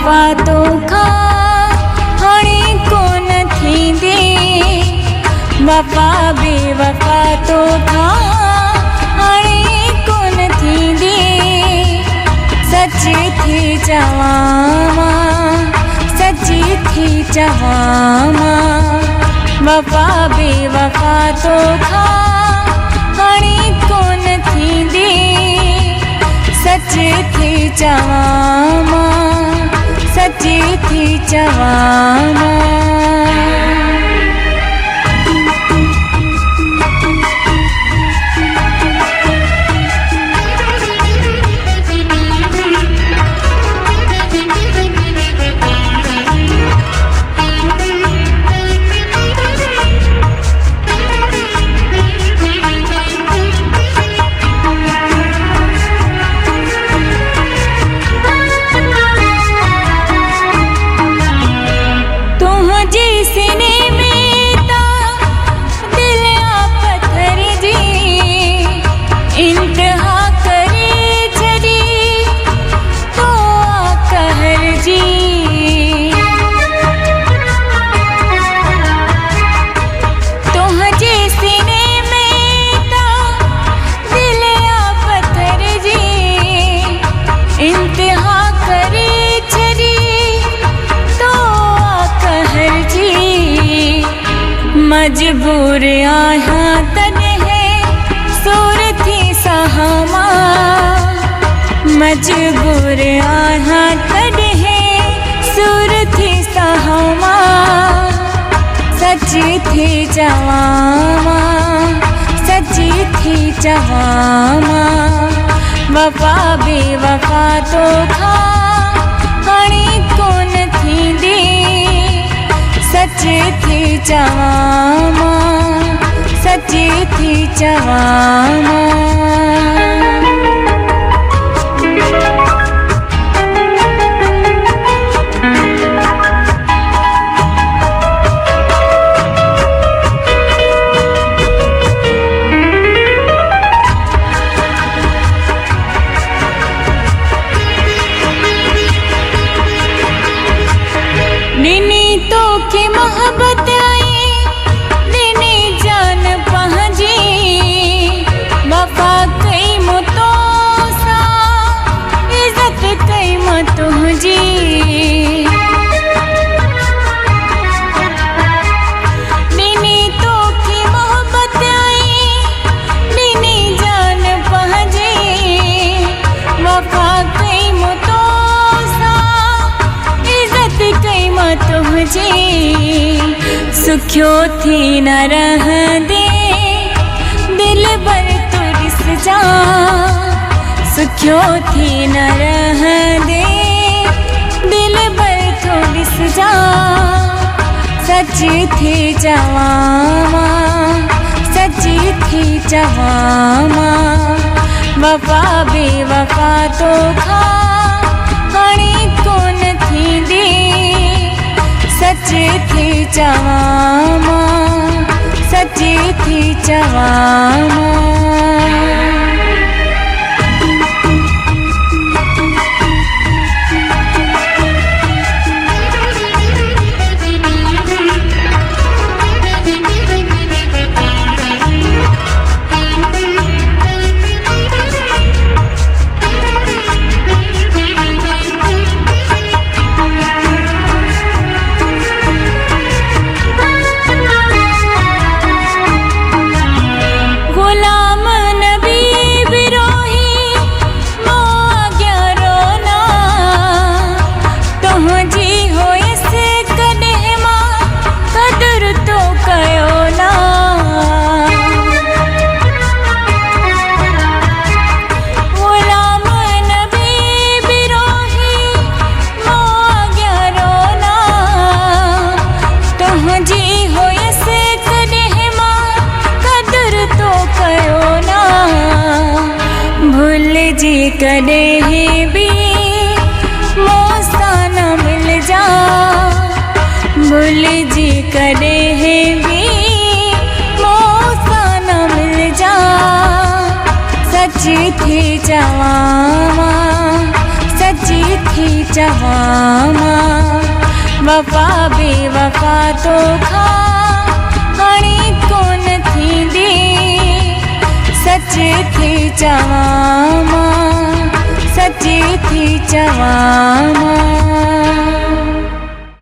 बेवफा तोखा हाणे कोन थींदे। वफा बेवफा तोखा हाणे कोन थींदे। सच थी चवां मां, सच थी चवां मां। वफा बेवफा तोखा हाणे कोन थींदे। सच थी चवां मां, सच थी चवां मां। मजबूर आहियां तॾहिं सूर थी सहां मां। मजबूर आहियां तॾहिं सूर थी सहां मां। सच थी चवां मां, सच थी चवां मां। वफा बेवफा तोखा हाणे कोन थींदे। सच थी चवां मां, सच थी चवां मां। मोहब्बत आई दिनी जान पंहिंजी। वफा कई मूं तोसां, इज़त कई मां तुंहिंजी। दिनी तोखे मोहब्बत आई दिनी जान पंहिंजी। वफा कई मूं तोसां, इज़त कई मां तुंहिंजी। सुखियो थी न रहंदे दिल भर तू ॾिस जा। सुखियो थी न रहंदे दिल भर तू ॾिस जा। सच थी चवां मां, सच थी चवां मां। वफा बेवफा तोखा हाणे कोन थींदे। सच थी चवां मां, सच थी चवां मां। जी कॾहिं बि मूंसां न मिलजा। भुलिजी कॾहिं बि मूंसां न मिलजा। सच थी चवां, सच थी चवामा वफा बेवफा तो खा हाणे कोन थींदी सच थी चवामा सच थी चवामा।